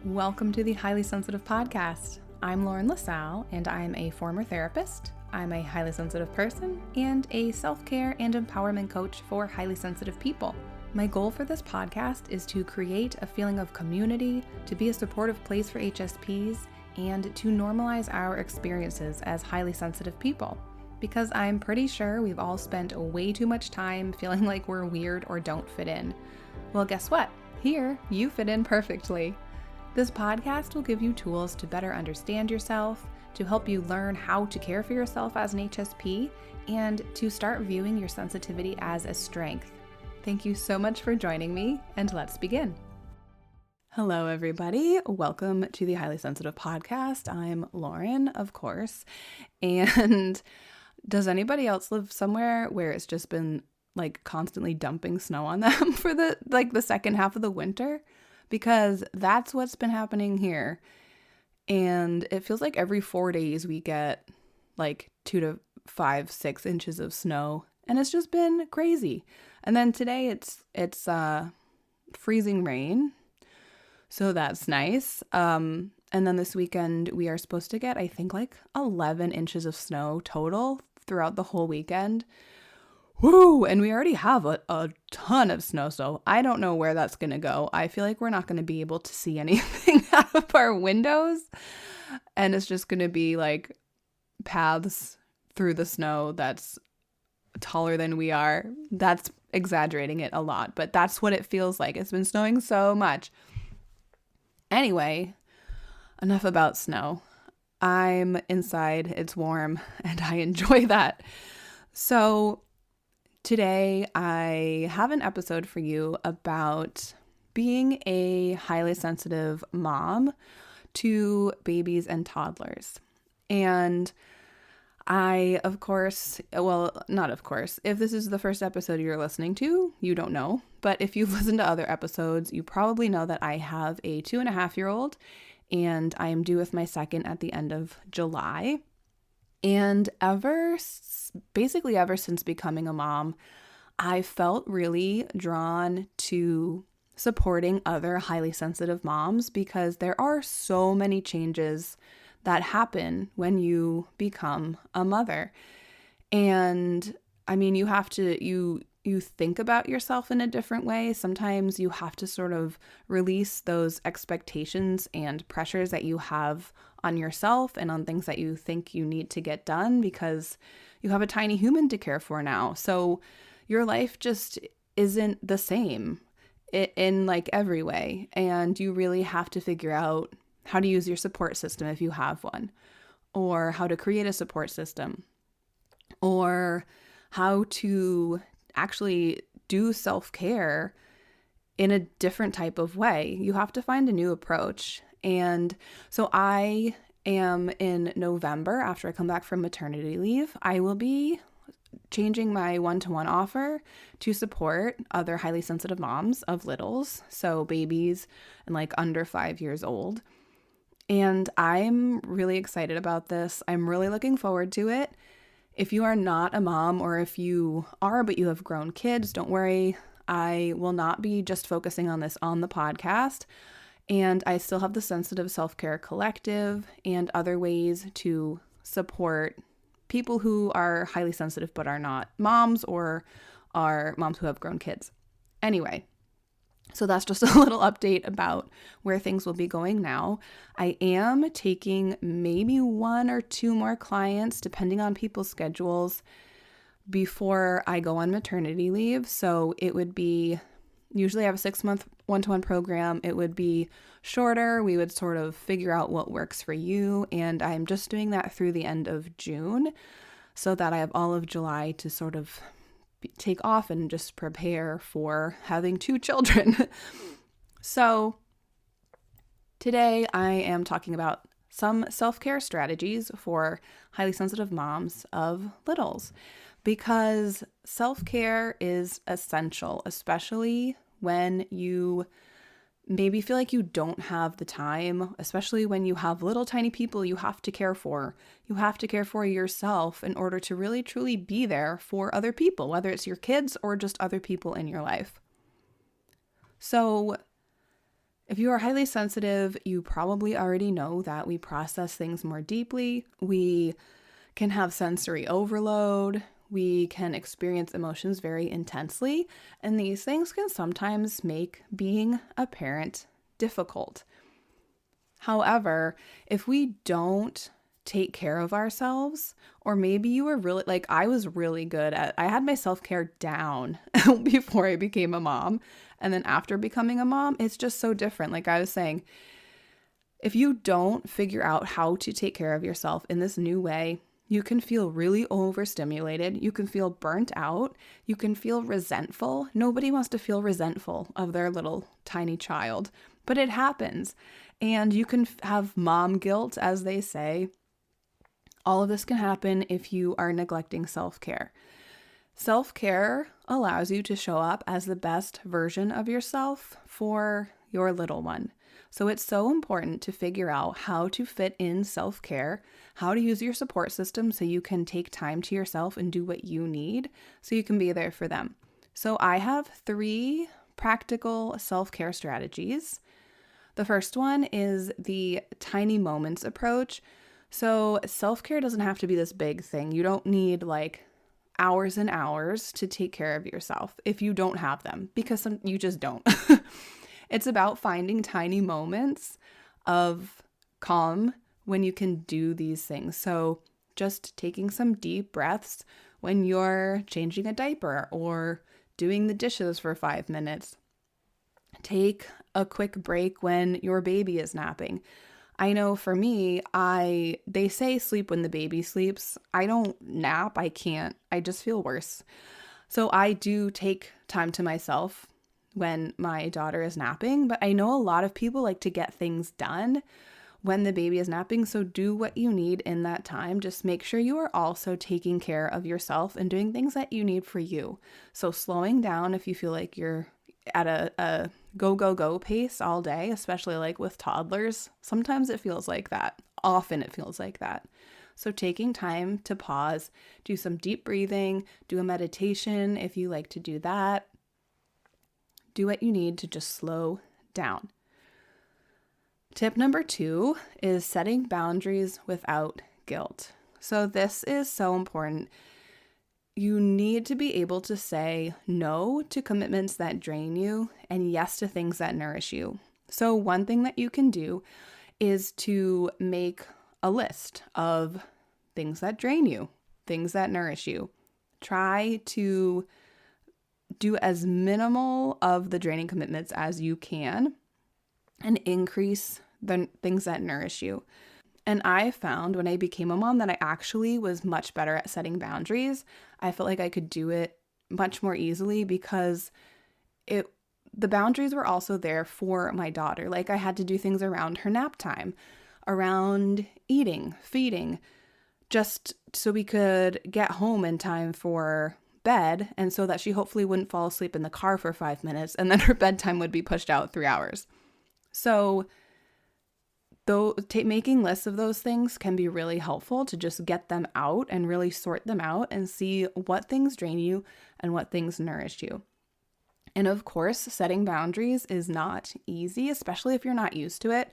Welcome to the Highly Sensitive Podcast. I'm Lauren LaSalle, and I'm a former therapist. I'm a highly sensitive person and a self-care and empowerment coach for highly sensitive people. My goal for this podcast is to create a feeling of community, to be a supportive place for HSPs, and to normalize our experiences as highly sensitive people. Because I'm pretty sure we've all spent way too much time feeling like we're weird or don't fit in. Well, guess what? Here, you fit in perfectly. This podcast will give you tools to better understand yourself, to help you learn how to care for yourself as an HSP, and to start viewing your sensitivity as a strength. Thank you so much for joining me, and let's begin. Hello, everybody. Welcome to the Highly Sensitive Podcast. I'm Lauren, of course. And does anybody else live somewhere where it's just been like constantly dumping snow on them for the second half of the winter? Because that's what's been happening here. And it feels like every 4 days we get like 2 to 5, 6 inches of snow. And it's just been crazy. And then today it's freezing rain. So that's nice. And then this weekend we are supposed to get, I think, like 11 inches of snow total throughout the whole weekend. Woo! And we already have a ton of snow, so I don't know where that's going to go. I feel like we're not going to be able to see anything out of our windows, and it's just going to be like paths through the snow that's taller than we are. That's exaggerating it a lot, but that's what it feels like. It's been snowing so much. Anyway, enough about snow. I'm inside, it's warm, and I enjoy that. So today, I have an episode for you about being a highly sensitive mom to babies and toddlers. And I, of course, well, not of course, if this is the first episode you're listening to, you don't know. But if you've listened to other episodes, you probably know that I have a 2.5-year-old, and I am due with my second at the end of July. And basically ever since becoming a mom, I felt really drawn to supporting other highly sensitive moms because there are so many changes that happen when you become a mother. And I mean, you have to, you think about yourself in a different way. Sometimes you have to sort of release those expectations and pressures that you have on yourself and on things that you think you need to get done because you have a tiny human to care for now. So your life just isn't the same in like every way. And you really have to figure out how to use your support system if you have one, or how to create a support system, or how to actually do self-care in a different type of way. You have to find a new approach. And so I am in November, after I come back from maternity leave, I will be changing my one-to-one offer to support other highly sensitive moms of littles, so babies and like under 5 years old. And I'm really excited about this. I'm really looking forward to it. If you are not a mom, or if you are but you have grown kids, don't worry. I will not be just focusing on this on the podcast. And I still have the Sensitive Self-Care Collective and other ways to support people who are highly sensitive but are not moms, or are moms who have grown kids. Anyway, so that's just a little update about where things will be going now. I am taking maybe 1 or 2 more clients, depending on people's schedules, before I go on maternity leave. So it would be, usually I have a 6-month one-to-one program. It would be shorter. We would sort of figure out what works for you. And I'm just doing that through the end of June so that I have all of July to sort of take off and just prepare for having 2 children. So today I am talking about some self-care strategies for highly sensitive moms of littles, because self-care is essential, especially when you maybe feel like you don't have the time, especially when you have little tiny people you have to care for. You have to care for yourself in order to really truly be there for other people, whether it's your kids or just other people in your life. So If you are highly sensitive, you probably already know that we process things more deeply. We can have sensory overload. We can experience emotions very intensely. And these things can sometimes make being a parent difficult. However, if we don't take care of ourselves, or maybe you were really, like I was really good at, I had my self-care down before I became a mom. And then after becoming a mom, it's just so different. Like I was saying, if you don't figure out how to take care of yourself in this new way, you can feel really overstimulated. You can feel burnt out. You can feel resentful. Nobody wants to feel resentful of their little tiny child, but it happens. And you can have mom guilt, as they say. All of this can happen if you are neglecting self-care. Self-care allows you to show up as the best version of yourself for your little one. So it's so important to figure out how to fit in self-care, how to use your support system so you can take time to yourself and do what you need so you can be there for them. So I have 3 practical self-care strategies. The first one is the tiny moments approach. So self-care doesn't have to be this big thing. You don't need like hours and hours to take care of yourself if you don't have them, because you just don't. It's about finding tiny moments of calm when you can do these things. So just taking some deep breaths when you're changing a diaper or doing the dishes for 5 minutes. Take a quick break when your baby is napping. I know for me, they say sleep when the baby sleeps. I don't nap. I can't. I just feel worse. So I do take time to myself when my daughter is napping, but I know a lot of people like to get things done when the baby is napping. So do what you need in that time. Just make sure you are also taking care of yourself and doing things that you need for you. So slowing down if you feel like you're at a go pace all day, especially like with toddlers. Sometimes it feels like that. Often it feels like that. So taking time to pause, do some deep breathing, do a meditation if you like to do that. Do what you need to just slow down. Tip number 2 is setting boundaries without guilt. So this is so important. You need to be able to say no to commitments that drain you and yes to things that nourish you. So one thing that you can do is to make a list of things that drain you, things that nourish you. Try to do as minimal of the draining commitments as you can and increase the things that nourish you. And I found when I became a mom that I actually was much better at setting boundaries. I felt like I could do it much more easily because the boundaries were also there for my daughter. Like I had to do things around her nap time, around eating, feeding, just so we could get home in time for bed and so that she hopefully wouldn't fall asleep in the car for 5 minutes and then her bedtime would be pushed out 3 hours. So making lists of those things can be really helpful to just get them out and really sort them out and see what things drain you and what things nourish you. And of course, setting boundaries is not easy, especially if you're not used to it.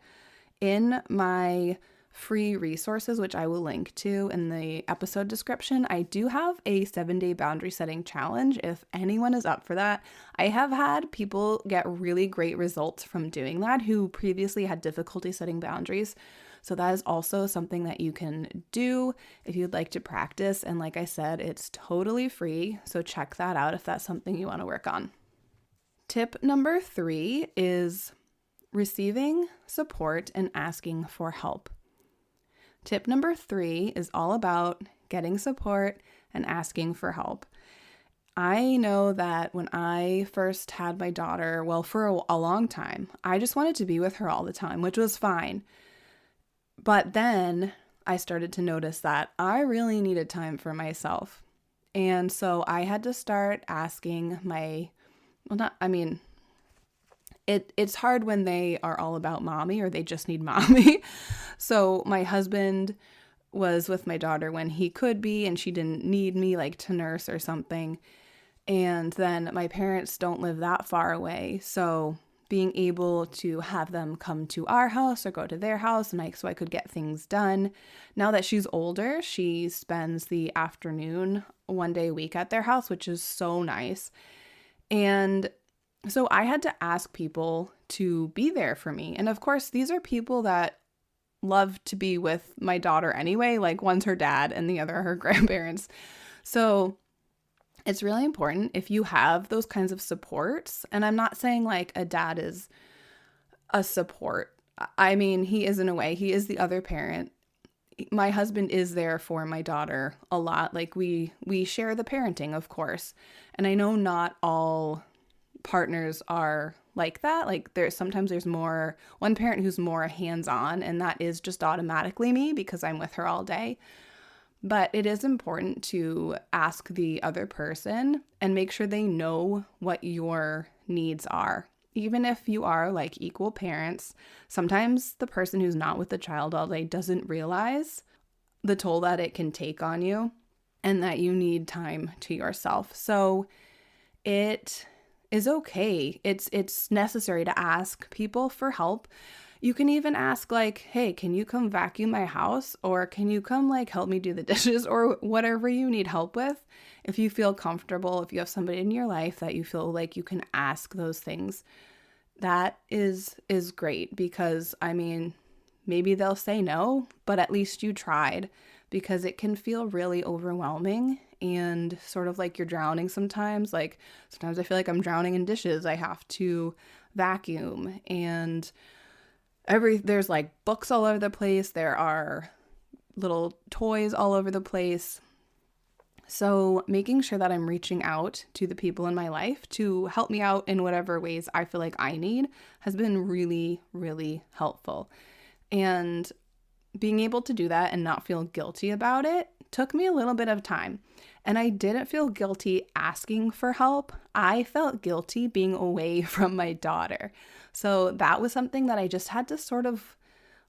In my free resources, which I will link to in the episode description, I do have a 7-day boundary setting challenge if anyone is up for that. I have had people get really great results from doing that who previously had difficulty setting boundaries. So that is also something that you can do if you'd like to practice. And like I said, it's totally free. So check that out if that's something you want to work on. Tip number 3 is receiving support and asking for help. Tip number 3 is all about getting support and asking for help. I know that when I first had my daughter, well, for a long time, I just wanted to be with her all the time, which was fine. But then I started to notice that I really needed time for myself. And so I had to start asking it's hard when they are all about mommy or they just need mommy. So my husband was with my daughter when he could be and she didn't need me like to nurse or something. And then my parents don't live that far away. So being able to have them come to our house or go to their house so I could get things done. Now that she's older, she spends the afternoon 1 day a week at their house, which is so nice. And so I had to ask people to be there for me. And of course, these are people that love to be with my daughter anyway, like one's her dad and the other her grandparents. So it's really important if you have those kinds of supports. And I'm not saying like a dad is a support. I mean, he is in a way, he is the other parent. My husband is there for my daughter a lot. Like we share the parenting, of course. And I know not all partners are like that. Like there's more one parent who's more hands-on, and that is just automatically me because I'm with her all day. But it is important to ask the other person and make sure they know what your needs are. Even if you are like equal parents, sometimes the person who's not with the child all day doesn't realize the toll that it can take on you and that you need time to yourself. So it is okay. It's necessary to ask people for help. You can even ask like, hey, can you come vacuum my house? Or can you come like help me do the dishes or whatever you need help with? If you feel comfortable, if you have somebody in your life that you feel like you can ask those things, that is great because I mean, maybe they'll say no, but at least you tried, because it can feel really overwhelming and sort of like you're drowning sometimes. Like sometimes I feel like I'm drowning in dishes. I have to vacuum and there's like books all over the place. There are little toys all over the place. So making sure that I'm reaching out to the people in my life to help me out in whatever ways I feel like I need has been really, really helpful. And being able to do that and not feel guilty about it took me a little bit of time. And I didn't feel guilty asking for help. I felt guilty being away from my daughter. So that was something that I just had to sort of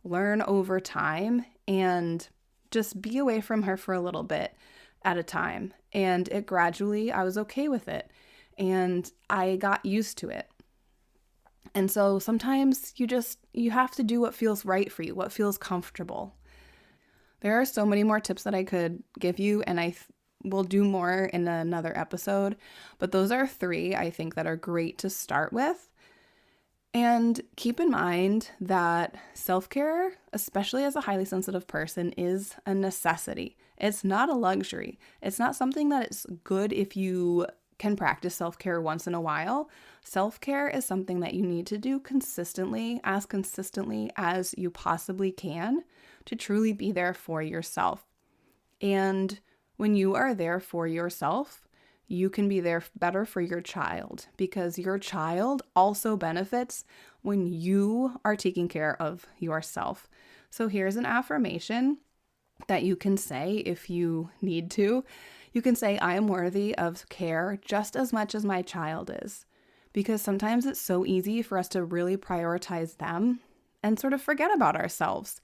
learn over time and just be away from her for a little bit at a time. And it gradually, I was okay with it. And I got used to it. And so sometimes you have to do what feels right for you, what feels comfortable. There are so many more tips that I could give you, and I will do more in another episode. But those are 3 I think that are great to start with. And keep in mind that self-care, especially as a highly sensitive person, is a necessity. It's not a luxury. It's not something that is good if you can practice self-care once in a while. Self-care is something that you need to do consistently as you possibly can to truly be there for yourself. And when you are there for yourself, you can be there better for your child, because your child also benefits when you are taking care of yourself. So here's an affirmation that you can say if you need to. You can say, I am worthy of care just as much as my child is. Because sometimes it's so easy for us to really prioritize them and sort of forget about ourselves.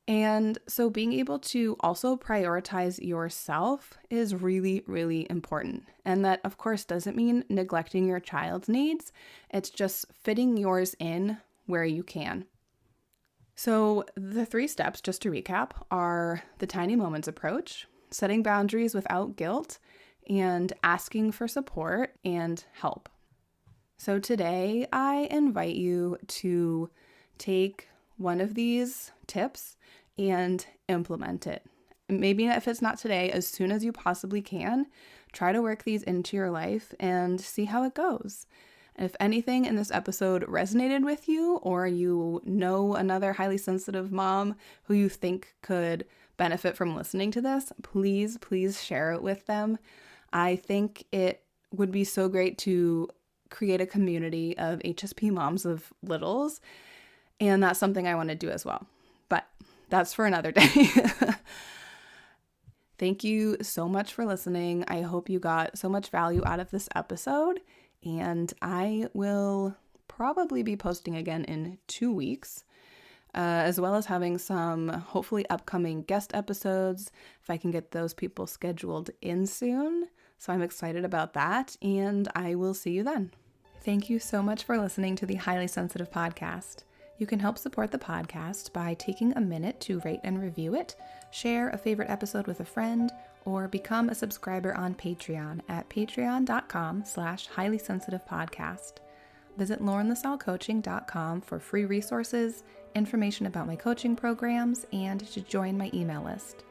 And so being able to also prioritize yourself is really, really important. And that, of course, doesn't mean neglecting your child's needs. It's just fitting yours in where you can. So the 3 steps, just to recap, are the tiny moments approach, setting boundaries without guilt, and asking for support and help. So today I invite you to take one of these tips and implement it. Maybe if it's not today, as soon as you possibly can, try to work these into your life and see how it goes. And if anything in this episode resonated with you, or you know another highly sensitive mom who you think could benefit from listening to this, please share it with them. I think it would be so great to create a community of HSP moms of littles, and that's something I want to do as well. But that's for another day. Thank you so much for listening. I hope you got so much value out of this episode, and I will probably be posting again in 2 weeks, as well as having some hopefully upcoming guest episodes if I can get those people scheduled in soon. So I'm excited about that, and I will see you then. Thank you so much for listening to the Highly Sensitive Podcast. You can help support the podcast by taking a minute to rate and review it, share a favorite episode with a friend, or become a subscriber on Patreon at patreon.com/highlysensitivepodcast. Visit laurenlassallecoaching.com for free resources, information about my coaching programs, and to join my email list.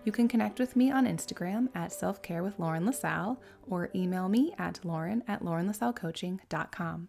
You can connect with me on Instagram at selfcarewithlaurenlasalle or email me at lauren@laurenlassallecoaching.com.